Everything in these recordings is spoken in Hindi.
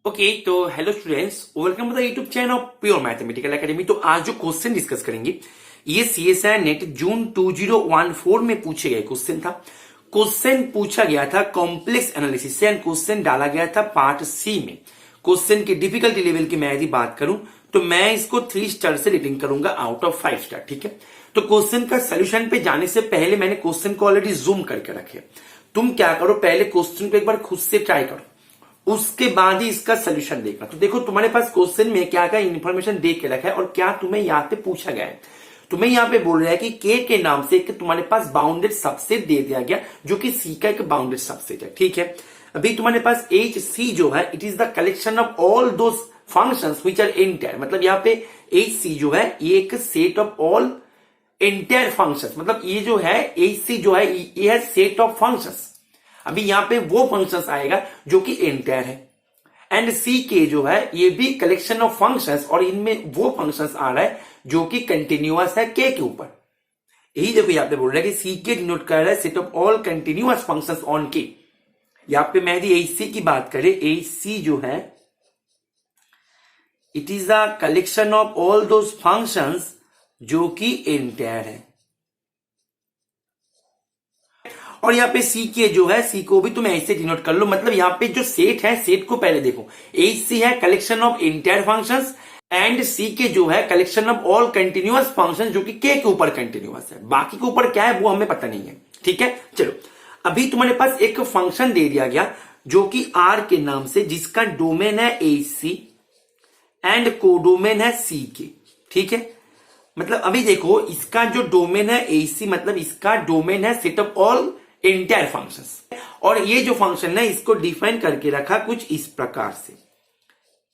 ओके तो hello students, welcome to the YouTube channel of pure mathematical academy. तो आज जो क्वेश्चन डिस्कस करेंगे ये सीएसआई नेट जून 2014 में पूछे गए क्वेश्चन था। क्वेश्चन पूछा गया था कॉम्प्लेक्स एनालिसिस से एंड क्वेश्चन डाला गया था पार्ट सी में। क्वेश्चन की डिफिकल्टी लेवल की मैं यदि बात करूं तो मैं इसको 3 स्टार से रेटिंग करूंगा आउट ऑफ 5 स्टार। ठीक है, तो क्वेश्चन का सोल्यूशन पे जाने से पहले मैंने क्वेश्चन को ऑलरेडी जूम करके रखे। तुम क्या करो, पहले क्वेश्चन को एक बार खुद से ट्राई करो, उसके बाद ही इसका सोल्यूशन देखना। तो देखो तुम्हारे पास क्वेश्चन में क्या क्या इन्फॉर्मेशन दे के रखा है और क्या तुम्हें यहाँ पे पूछा गया है। तुम्हें यहाँ पे बोल रहा है कि के के नाम से एक तुम्हारे पास बाउंडेड सबसेट दे दिया गया जो कि सी का एक बाउंडेड सबसेट है। ठीक है, अभी तुम्हारे पास एच सी जो है it is the collection of all those functions which our entire. मतलब यहाँ पे एच सी जो है ये एक set of all entire functions, मतलब ये जो है एच सी जो है ये है सेट ऑफ फंक्शंस। अभी यहां पे वो फंक्शंस आएगा जो कि एंटायर है एंड सी के जो है ये भी कलेक्शन ऑफ फंक्शंस और इनमें वो फंक्शंस आ रहा है जो कि कंटिन्यूअस है के ऊपर। यही देखो यहां पे बोल रहा है कि सी के डिनोट कर रहा है set of all continuous functions on के। यहां पे मैं यदि एच सी की बात करें, एच सी जो है it is a collection of all those functions जो कि एंटायर है। और यहाँ पे सी के जो है सी को भी तुम ऐसे डिनोट कर लो। मतलब यहाँ पे जो सेट है सेट को पहले देखो, एच सी है collection of entire functions and C के जो है collection of all continuous functions जो कि के ऊपर कंटिन्यूअस है। बाकी के ऊपर क्या है वो हमें पता नहीं है। ठीक है, चलो अभी तुम्हारे पास एक फंक्शन दे दिया गया जो कि आर के नाम से, जिसका डोमेन है एच सी एंड कोडोमेन है सी के। ठीक है, मतलब अभी देखो इसका जो डोमेन है एच सी, मतलब इसका डोमेन है set of all entire functions. और ये जो फंक्शन है इसको डिफाइन करके रखा कुछ इस प्रकार से,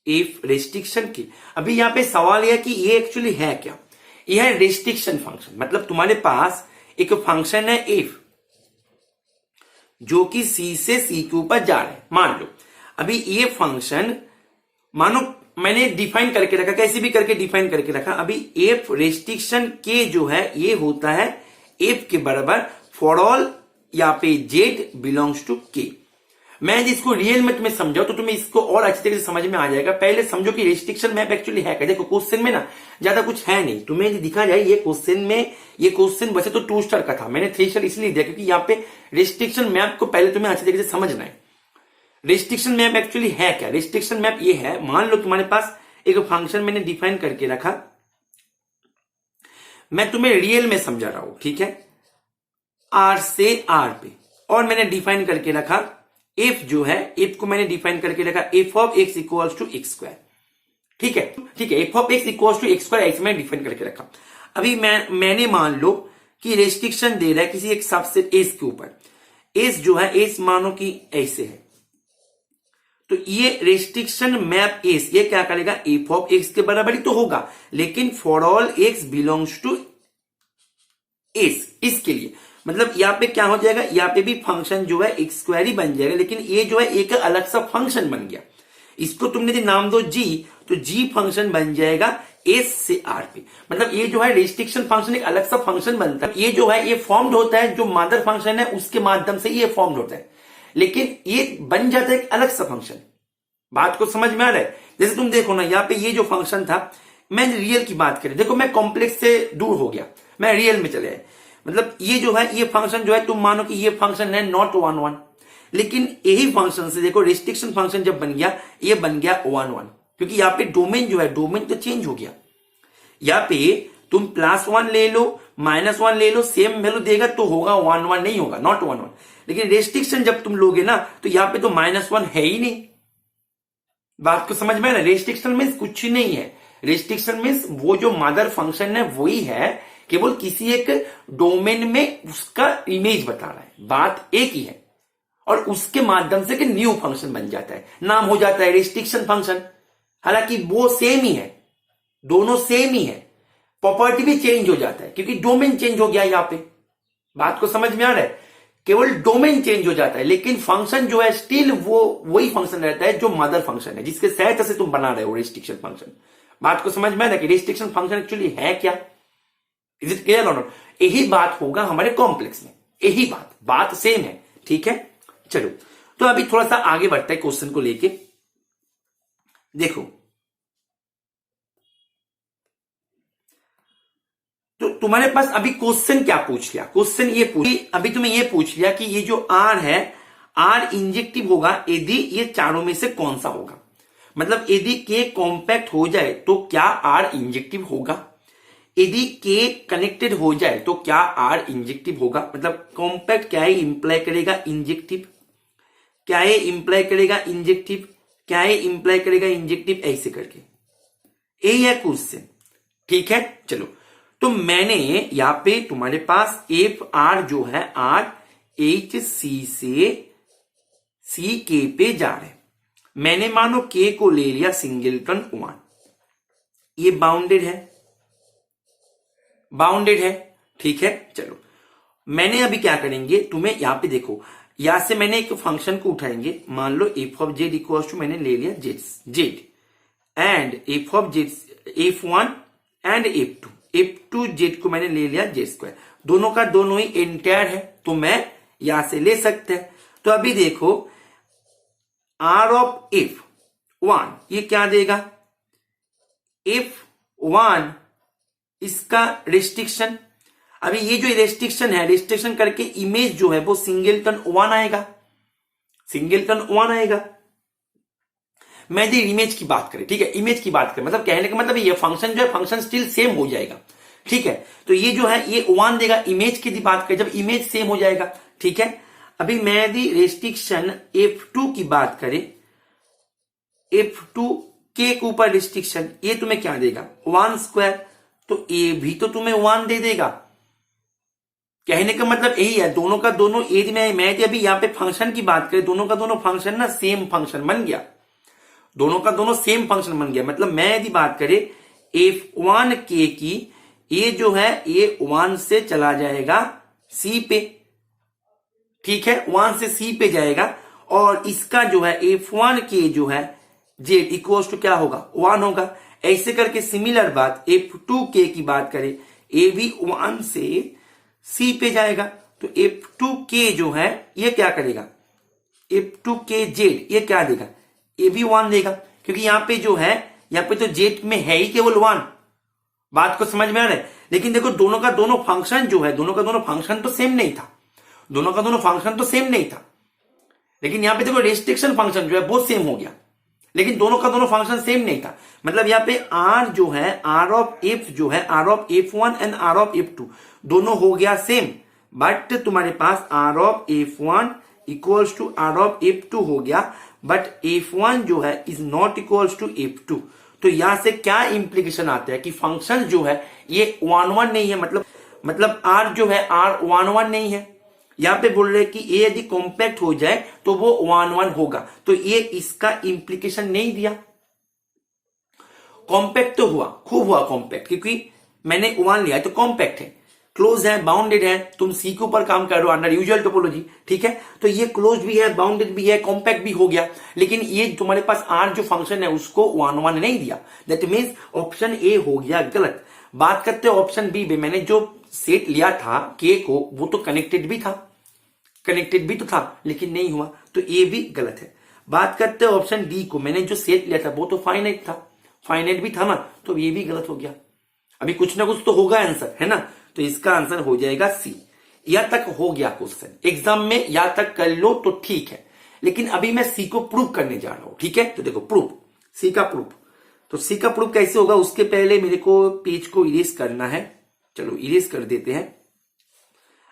इफ रेस्ट्रिक्शन की। अभी यहां पे सवाल यह कि ये एक्चुअली है क्या, यह है रेस्ट्रिक्शन फंक्शन। मतलब तुम्हारे पास एक फंक्शन है इफ जो कि सी से सी के ऊपर जा रहा है। मान लो अभी ये फंक्शन मानो मैंने डिफाइन करके रखा, कैसे भी करके डिफाइन करके रखा। अभी एफ रेस्ट्रिक्शन के जो है ये होता है एफ के बराबर फॉर ऑल यहाँ पे जेड बिलोंग्स टू के। मैं इसको रियल में तुम्हें समझाऊं तो तुम्हें इसको और अच्छी तरीके से समझ में आ जाएगा। पहले समझो कि रेस्ट्रिक्शन मैप एक्चुअली है क्या। देखो क्वेश्चन में ना ज्यादा कुछ है नहीं, तुम्हें दिखा जाए ये क्वेश्चन में, ये क्वेश्चन वैसे तो 2 स्टार का था, मैंने 3 स्टार इसलिए दिया क्योंकि यहाँ पे रेस्ट्रिक्शन मैप को पहले तुम्हें अच्छी तरीके से समझना है। रेस्ट्रिक्शन मैप एक्चुअली है क्या। रेस्ट्रिक्शन मैप ये है, मान लो तुम्हारे पास एक फंक्शन मैंने डिफाइन करके रखा, मैं तुम्हें रियल में समझा रहा हूं। ठीक है, आर से आर पे, और मैंने डिफाइन करके रखा एफ जो है, एफ को मैंने डिफाइन करके रखा F of X equals to X square. ठीक है, ठीक है, F of X equals to X square ऐसे मैंने डिफाइन करके रखा। अभी मैंने मान लो कि रेस्ट्रिक्शन दे रहा है किसी एक सबसेट एस के ऊपर। एस जो है एस मानो कि ऐसे है, तो ये रेस्ट्रिक्शन मैप एस ये क्या करेगा, एफ ऑफ एक्स के बराबर ही तो होगा, लेकिन for all X belongs to S. इसके लिए मतलब यहाँ पे क्या हो जाएगा, यहाँ पे भी फंक्शन जो है एक्स स्क्वायर ही बन जाएगा, लेकिन ये जो है एक अलग सा फंक्शन बन गया। इसको तुमने यदि नाम दो जी, तो जी फंक्शन बन जाएगा एस से आर पे। मतलब ये जो है रेस्ट्रिक्शन फंक्शन एक अलग सा फंक्शन बनता है। ये जो है ये फॉर्म्ड होता है, जो मदर फंक्शन है उसके माध्यम से ये फॉर्म्ड होता है, लेकिन ये बन जाता है एक अलग सा फंक्शन। बात को समझ में आ रहा है। जैसे तुम देखो ना यहाँ पे ये जो फंक्शन था, मैं रियल की बात करें, देखो मैं कॉम्प्लेक्स से दूर हो गया, मैं रियल में चले आए। मतलब ये जो है ये फंक्शन जो है तुम मानो कि ये फंक्शन है नॉट 1 1, लेकिन यही फंक्शन से देखो रेस्ट्रिक्शन फंक्शन जब बन गया ये बन गया 1 1, क्योंकि यहाँ पे डोमेन जो है डोमेन तो चेंज हो गया। यहाँ पे तुम +1 ले लो -1 ले लो, सेम वैल्यू देगा तो होगा 1 1 नहीं होगा, नॉट 1 1। लेकिन रेस्ट्रिक्शन जब तुम लोगे ना तो यहाँ पे तो -1 है ही नहीं। बात को समझ में है ना। रेस्ट्रिक्शन मीन्स कुछ नहीं है, रेस्ट्रिक्शन मीन्स वो जो मदर फंक्शन है वही है, केवल किसी एक डोमेन में उसका इमेज बता रहा है, बात एक ही है, और उसके माध्यम से न्यू फंक्शन बन जाता है, नाम हो जाता है रेस्ट्रिक्शन फंक्शन। हालांकि वो सेम ही है, दोनों सेम ही है, प्रॉपर्टी भी चेंज हो जाता है क्योंकि डोमेन चेंज हो गया यहाँ पे। बात को समझ में आ रहा है, केवल डोमेन चेंज हो जाता है, लेकिन फंक्शन जो है स्टिल वो वही फंक्शन रहता है जो मदर फंक्शन है, जिसके सहायता से तुम बना रहे हो रेस्ट्रिक्शन फंक्शन। बात को समझ में आ रहा है कि रेस्ट्रिक्शन फंक्शन एक्चुअली है क्या। इज इट क्लियर और नॉट। यही बात होगा हमारे कॉम्प्लेक्स में, यही बात सेम है। ठीक है, चलो तो अभी थोड़ा सा आगे बढ़ता है क्वेश्चन को लेके। देखो, तो तुम्हारे पास अभी क्वेश्चन क्या पूछ लिया, क्वेश्चन ये अभी तुम्हें ये पूछ लिया कि ये जो आर है, आर इंजेक्टिव होगा यदि ये चारों में से कौन सा होगा। मतलब यदि के कॉम्पैक्ट हो जाए तो क्या आर इंजेक्टिव होगा, यदि के कनेक्टेड हो जाए तो क्या आर इंजेक्टिव होगा। मतलब कॉम्पैक्ट क्या है इंप्लाई करेगा इंजेक्टिव, क्या है इंप्लाई करेगा इंजेक्टिव, क्या है इंप्लाई करेगा इंजेक्टिव, ऐसे करके यही है क्वेश्चन। ठीक है, चलो, तो मैंने यहां पे तुम्हारे पास एफ आर जो है आर एच सी से सी के पे जा रहे, मैंने मानो के को ले लिया सिंगलटन वन, ये बाउंडेड है, बाउंडेड है। ठीक है, चलो, मैंने अभी क्या करेंगे, तुम्हें यहां पे देखो, यहां से मैंने एक फंक्शन को उठाएंगे, मान लो F of Z equal to मैंने ले लिया Z and F of Z F one and F two Z को मैंने ले लिया जेड स्क्वायर, दोनों का दोनों ही एंटायर है, तो मैं यहां से ले सकते हैं। तो अभी देखो आर ऑफ एफ वन ये क्या देगा, एफ वन इसका रेस्ट्रिक्शन, अभी ये जो रेस्ट्रिक्शन है, रेस्ट्रिक्शन करके इमेज जो है वो सिंगलटन वन आएगा, सिंगलटन वन आएगा। मैं यदि इमेज की बात करें, ठीक है, इमेज की बात करें, मतलब कहने का मतलब ये फंक्शन जो है फंक्शन स्टिल सेम हो जाएगा। ठीक है, तो ये जो है ये वन देगा, इमेज की बात करें जब इमेज सेम हो जाएगा। ठीक है, अभी मैं यदि रेस्ट्रिक्शन F2 की बात करें, F2 के ऊपर रिस्ट्रिक्शन, ये तुम्हें क्या देगा वन स्क्वायर, तो ये भी तो तुम्हें वन दे देगा। कहने का मतलब यही है, दोनों का दोनों एज में, मैं अभी यहां पे फंक्शन की बात करें, दोनों का दोनों फंक्शन ना सेम फंक्शन बन गया, दोनों का दोनों सेम फंक्शन बन गया। मतलब मैं यदि बात करें F1 के की, ये जो है ये वन से चला जाएगा सी पे, ठीक है, वन से सी पे जाएगा, और इसका जो है F1 के जो है जेड इक्वल्स टू क्या होगा वन होगा। ऐसे करके सिमिलर बात F2 के की बात करें, ए भी वन से सी पे जाएगा, तो F2 के जो है ये क्या करेगा, F2 के जेड ये क्या देगा, ये भी वन देगा, क्योंकि यहां पे जो है, यहां पे तो जेड में है ही केवल वन। बात को समझ में आ रहा है, लेकिन देखो दोनों का दोनों फंक्शन जो है, दोनों का दोनों फंक्शन तो सेम नहीं था, दोनों का दोनों फंक्शन तो सेम नहीं था, लेकिन यहां पे देखो रेस्ट्रिक्शन फंक्शन जो है वो सेम हो गया, लेकिन दोनों का दोनों फंक्शन सेम नहीं था। मतलब यहाँ पे आर जो है, आर ऑफ एफ जो है, R of F1 and R of F2 दोनों हो गया सेम, बट तुम्हारे पास R of F1 equals to R of F2 हो गया, बट F1 जो है is not equals to F2। तो यहां से क्या इंप्लीकेशन आता है कि फंक्शन जो है ये वन वन नहीं है, मतलब आर जो है आर वन वन नहीं है। यहां पे बोल रहे कि ये यदि कॉम्पैक्ट हो जाए तो वो वन वन होगा, तो ये इसका इंप्लीकेशन नहीं दिया। कॉम्पैक्ट तो हुआ, खूब हुआ कॉम्पैक्ट, क्योंकि मैंने वन लिया है तो कॉम्पैक्ट है, क्लोज है, बाउंडेड है, तुम सी के ऊपर काम कर रहे हो अंडर यूजुअल टोपोलॉजी। ठीक है, तो ये क्लोज भी है, बाउंडेड भी है, कॉम्पैक्ट भी हो गया, लेकिन ये तुम्हारे पास आर जो फंक्शन है उसको वन वन नहीं दिया। दैट मीन्स ऑप्शन ए हो गया गलत। बात करते हैं ऑप्शन बी में, मैंने जो सेट लिया था के को वो तो कनेक्टेड भी था, कनेक्टेड भी तो था, लेकिन नहीं हुआ, तो ये भी गलत है। बात करते हैं ऑप्शन डी को, मैंने जो सेट लिया था वो तो फाइनाइट था, फाइनाइट भी था ना, तो ये भी गलत हो गया। अभी कुछ ना कुछ तो होगा आंसर, है ना, तो इसका आंसर हो जाएगा सी। यहां तक हो गया क्वेश्चन, एग्जाम में यहां तक कर लो तो ठीक है, लेकिन अभी मैं सी को प्रूव करने जा रहा हूं। ठीक है, तो देखो प्रूफ, सी का प्रूफ, तो सी का प्रूफ कैसे होगा, उसके पहले मेरे को पेज को इरेज करना है। चलो इरेज कर देते हैं।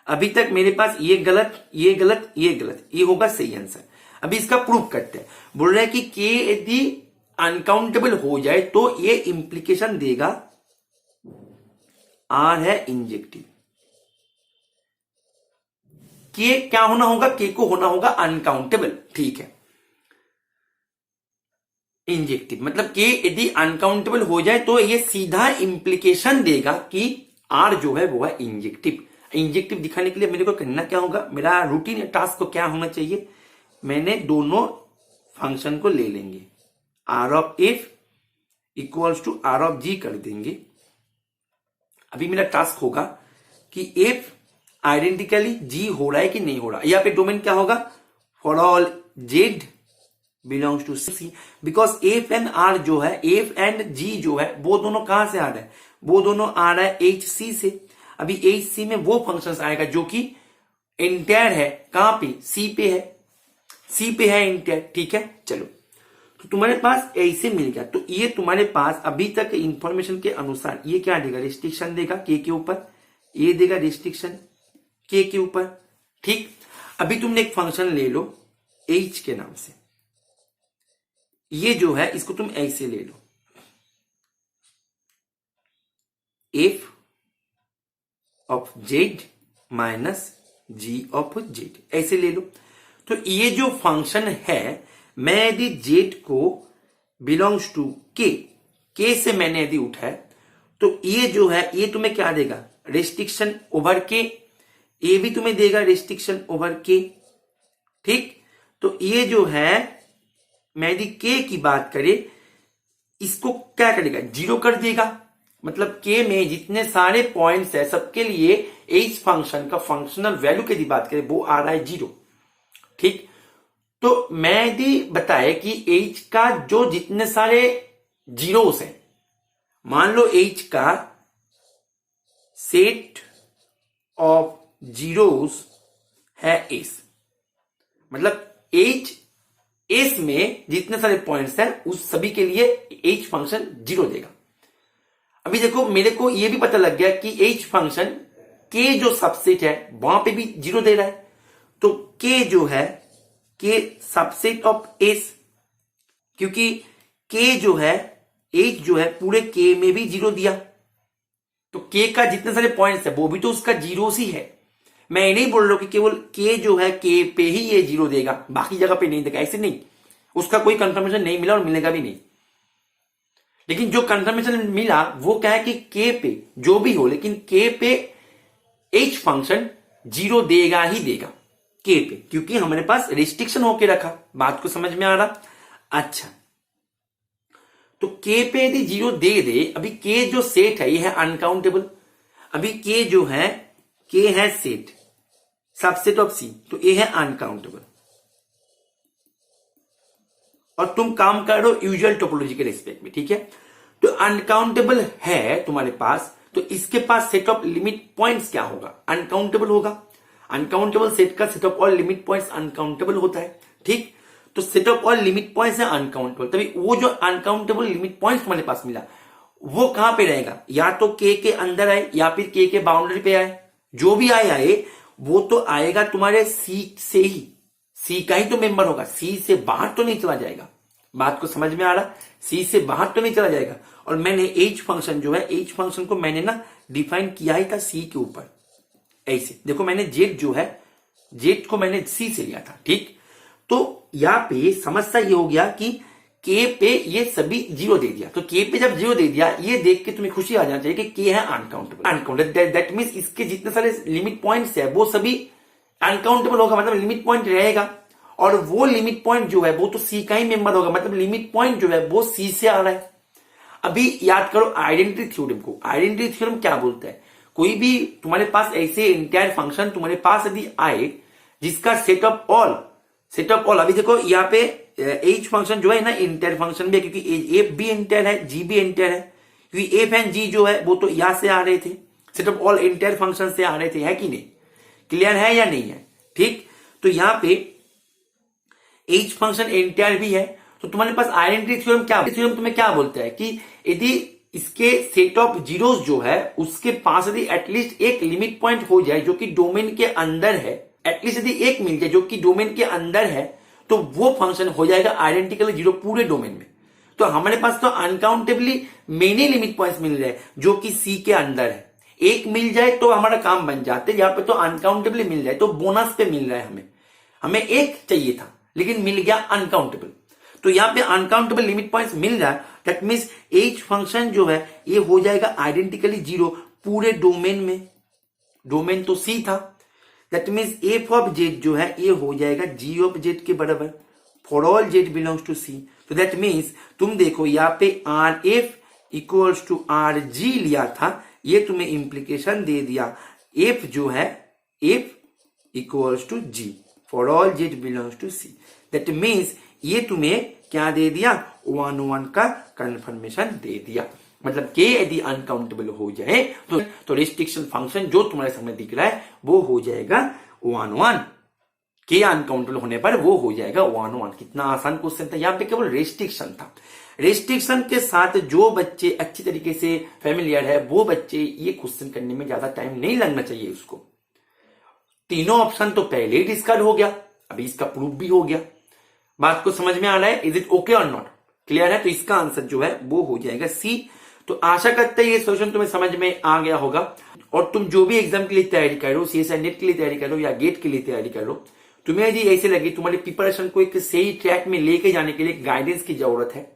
अभी तक मेरे पास ये गलत, ये गलत, ये गलत, ये होगा सही आंसर। अभी इसका प्रूफ करते हैं। बोल रहे हैं कि के यदि अनकाउंटेबल हो जाए तो ये इंप्लीकेशन देगा आर है इंजेक्टिव। के क्या होना होगा, के को होना होगा अनकाउंटेबल। ठीक है, इंजेक्टिव मतलब के यदि अनकाउंटेबल हो जाए तो ये सीधा इंप्लीकेशन देगा कि आर जो है वो है इंजेक्टिव। इंजेक्टिव दिखाने के लिए मेरे को करना क्या होगा, मेरा रूटीन टास्क को क्या होना चाहिए, मैंने दोनों फंक्शन को ले लेंगे, R of F equals to R of G कर देंगे। अभी मेरा टास्क होगा कि एफ आइडेंटिकली जी हो रहा है कि नहीं हो रहा। यहाँ पे डोमेन क्या होगा, for all Z belongs to C, because F and R जो है, एफ एंड जी जो है, वो दोनों कहां से आ रहा है, वो दोनों आ रहा है एच सी से। अभी एच सी में वो फंक्शन आएगा जो कि इंटायर है, कहां पे, सी पे है, सी पे है इंटायर, ठीक है। चलो, तो तुम्हारे पास ऐसे मिल गया। तो ये तुम्हारे पास अभी तक इंफॉर्मेशन के अनुसार ये क्या देगा, रिस्ट्रिक्शन देगा के ऊपर, ये देगा रिस्ट्रिक्शन के ऊपर, ठीक। अभी तुमने एक फंक्शन ले लो एच के नाम से, ये जो है इसको तुम ऐसे ले लो, F of Z minus G of Z, ऐसे ले लो। तो ये जो फंक्शन है, मैं यदि जेड को बिलोंग्स टू के से मैंने यदि उठाया, तो ये जो है ये तुम्हें क्या देगा, रेस्ट्रिक्शन ओवर के, ये भी तुम्हें देगा रेस्ट्रिक्शन ओवर के, ठीक। तो ये जो है, मैं यदि के की बात करें, इसको क्या करेगा, जीरो कर देगा। मतलब के में जितने सारे पॉइंट्स है सबके लिए एच फंक्शन का फंक्शनल वैल्यू की बात करें, वो आ रहा है जीरो, ठीक। तो मैं यदि बताए कि एच का जो जितने सारे जीरोस हैं, मान लो एच का सेट ऑफ जीरोस है एस, मतलब एच एस में जितने सारे पॉइंट्स हैं उस सभी के लिए एच फंक्शन जीरो देगा। अभी देखो, मेरे को यह भी पता लग गया कि एच फंक्शन के जो सबसेट है वहां पे भी जीरो दे रहा है। तो के जो है, के सबसेट ऑफ एस, क्योंकि के जो है, एच जो है पूरे के में भी जीरो दिया, तो के का जितने सारे पॉइंट्स है वो भी तो उसका जीरो ही है। मैं ये नहीं बोल रहा हूं कि केवल के जो है के पे ही ये जीरो देगा, बाकी जगह पे नहीं देगा, ऐसे नहीं, उसका कोई कंफर्मेशन नहीं मिला और मिलेगा भी नहीं। लेकिन जो कंफर्मेशन मिला वो क्या है कि के पे जो भी हो, लेकिन के पे एच फंक्शन जीरो देगा ही देगा के पे, क्योंकि हमारे पास रिस्ट्रिक्शन होके रखा। बात को समझ में आ रहा? अच्छा, तो के पे यदि जीरो दे दे, अभी के जो सेट है ये है अनकाउंटेबल। अभी के जो है, के है सेट, सबसेट ऑफ सी, तो ये है अनकाउंटेबल। और तुम काम कर रहे हो यूजुअल टोपोलॉजी के रिस्पेक्ट में, ठीक है। तो अनकाउंटेबल है तुम्हारे पास, तो इसके पास सेट ऑफ लिमिट पॉइंट्स क्या होगा, अनकाउंटेबल होगा। अनकाउंटेबल सेट का set of all limit points uncountable होता है, ठीक। तो set of all limit points है अनकाउंटेबल, तभी वो जो अनकाउंटेबल लिमिट पॉइंट्स तुम्हारे पास मिला वो कहां पे रहेगा, या तो के अंदर आए या फिर के बाउंड्री पे आए। जो भी आए वो तो आएगा तुम्हारे सी से ही, सी का ही तो मेंबर होगा, सी से बाहर तो नहीं चला जाएगा। बात को समझ में आ रहा? सी से बाहर तो नहीं चला जाएगा। और मैंने एच फंक्शन जो है, एच फंक्शन को मैंने ना डिफाइन किया ही था सी के ऊपर, ऐसे देखो, मैंने जेड जो है, जेड को मैंने सी से लिया था, ठीक। तो यहां पे समस्या ये हो गया कि के पे ये सभी जीरो दे दिया। तो के पे जब जीरो दे दिया, ये देख के तुम्हें खुशी आ जाना चाहिए कि के है अनकाउंटेबल। अनकाउंटेबल दैट मींस इसके जितने सारे लिमिट पॉइंट्स है वो सभी अनकाउंटेबल होगा, मतलब लिमिट पॉइंट रहेगा। और वो लिमिट पॉइंट जो है वो तो सी का ही मेंबर होगा, मतलब लिमिट पॉइंट जो है वो सी से आ रहा है। अभी याद करो आइडेंटिटी थ्योरम को। आइडेंटिटी थ्योरम क्या बोलता है, कोई भी तुम्हारे पास ऐसे इंटायर फंक्शन तुम्हारे पास यदि आए जिसका सेट ऑफ ऑल, अभी देखो यहाँ पे एच फंक्शन जो है ना इंटायर फंक्शन भी है, क्योंकि एफ भी इंटायर है, जी भी इंटायर है, क्योंकि एफ एंड जी जो है वो तो यहां से आ रहे थे, set of all entire function से आ रहे थे, है कि नहीं? क्लियर है या नहीं है? ठीक। तो यहां पे एच फंक्शन इंटायर भी है, तो तुम्हारे पास आइडेंटिटी थ्योरम तुम्हें क्या बोलता है कि यदि इसके सेट ऑफ जीरोस जो है उसके पास यदि एटलीस्ट एक लिमिट पॉइंट हो जाए जो कि डोमेन के अंदर है, एटलीस्ट यदि एक मिल जाए जो कि डोमेन के अंदर है, तो वो फंक्शन हो जाएगा आइडेंटिकली जीरो पूरे डोमेन में। तो हमारे पास तो अनकाउंटेबली मेनी लिमिट पॉइंट्स मिल रहे जो कि सी के अंदर है। एक मिल जाए तो हमारा काम बन जाते, यहाँ पे तो अनकाउंटेबली मिल जाए तो बोनस पे मिल रहा है। हमें एक चाहिए था लेकिन मिल गया अनकाउंटेबल। तो यहाँ पे अनकाउंटेबल लिमिट पॉइंट्स मिल रहा है, दैट मीन्स एच फंक्शन जो है ये हो जाएगा आइडेंटिकली जीरो पूरे डोमेन में। डोमेन तो सी था, that means F of Z जो है ये हो जाएगा जी ऑफ जेड के बराबर for all Z belongs to C. तो दैट मीन्स तुम देखो यहाँ पे R F equals to R G लिया था, ये तुम्हें इंप्लीकेशन दे दिया एफ जो है F equals to G for all Z belongs to C. That means ये तुम्हें क्या दे दिया, 1 का कंफर्मेशन दे दिया। मतलब के यदि अनकाउंटेबल हो जाए तो रिस्ट्रिक्शन फंक्शन जो तुम्हारे सामने दिख रहा है वो हो जाएगा 1 के अनकाउंटेबल होने पर वो हो जाएगा 1 कितना आसान क्वेश्चन था, यहाँ पे केवल रेस्ट्रिक्शन था। रेस्ट्रिक्शन के साथ जो बच्चे अच्छी तरीके से फेमिलियर है वो बच्चे ये क्वेश्चन करने में ज्यादा टाइम नहीं लगना चाहिए उसको। तीनों ऑप्शन तो पहले ही डिस्कस हो गया, अभी इसका प्रूफ भी हो गया। बात को समझ में आ रहा है, इज इट ओके और नॉट, क्लियर है? तो इसका आंसर जो है वो हो जाएगा सी। तो आशा करते हैं ये सोल्यूशन तुम्हें समझ में आ गया होगा। और तुम जो भी एग्जाम के लिए तैयारी कर रहे हो, सीएसआई नेट के लिए तैयारी कर रहे हो या गेट के लिए तैयारी कर रहे हो, तुम्हें यदि ऐसे लगे तुम्हारी प्रिपरेशन को एक सही ट्रैक में लेके जाने के लिए गाइडेंस की जरूरत है,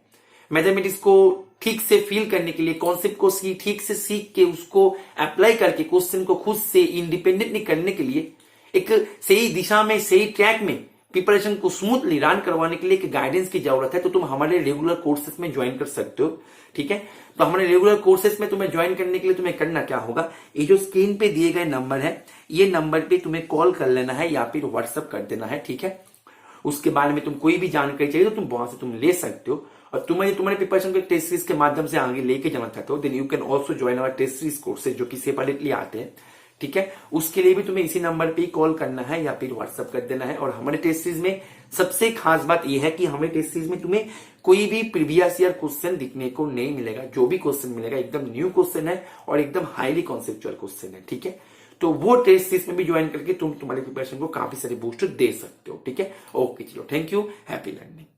मैथमेटिक्स को ठीक से फील करने के लिए, कॉन्सेप्ट को ठीक से सीख के उसको अप्लाई करके क्वेश्चन को खुद से इंडिपेंडेंटली करने के लिए, एक सही दिशा में सही ट्रैक में प्रिपरेशन को स्मूथली रन करवाने के लिए एक गाइडेंस की जरूरत है, तो तुम हमारे रेगुलर कोर्सेज में ज्वाइन कर सकते हो। ठीक है, तो हमारे रेगुलर कोर्सेज में तुम्हें ज्वाइन करने के लिए तुम्हें करना क्या होगा, ये जो स्क्रीन पे दिए गए नंबर है, ये नंबर पे तुम्हें कॉल कर लेना है या फिर व्हाट्सअप कर देना है। ठीक है, उसके बारे में तुम कोई भी जानकारी चाहिए तो तुम वहां से तुम ले सकते हो। और तुम्हारे प्रिपरेशन को टेस्ट सीरीज के माध्यम से आगे लेके जाना चाहते हो, then you can also join our test series courses जो कि सेपरेटली आते हैं। ठीक है, उसके लिए भी तुम्हें इसी नंबर पे ही कॉल करना है या फिर व्हाट्सअप कर देना है। और हमारे टेस्ट सीरीज में सबसे खास बात यह है कि हमारे टेस्ट सीरीज में तुम्हें कोई भी प्रीवियस ईयर क्वेश्चन दिखने को नहीं मिलेगा। जो भी क्वेश्चन मिलेगा एकदम न्यू क्वेश्चन है और एकदम हाईली कॉन्सेप्चुअल क्वेश्चन है। ठीक है, तो वो टेस्ट सीरीज में भी ज्वाइन करके तुम तुम्हारे प्रिपरेशन को काफी सारे बूस्ट दे सकते हो। ठीक है, ओके, चलो, थैंक यू, हैप्पी लर्निंग।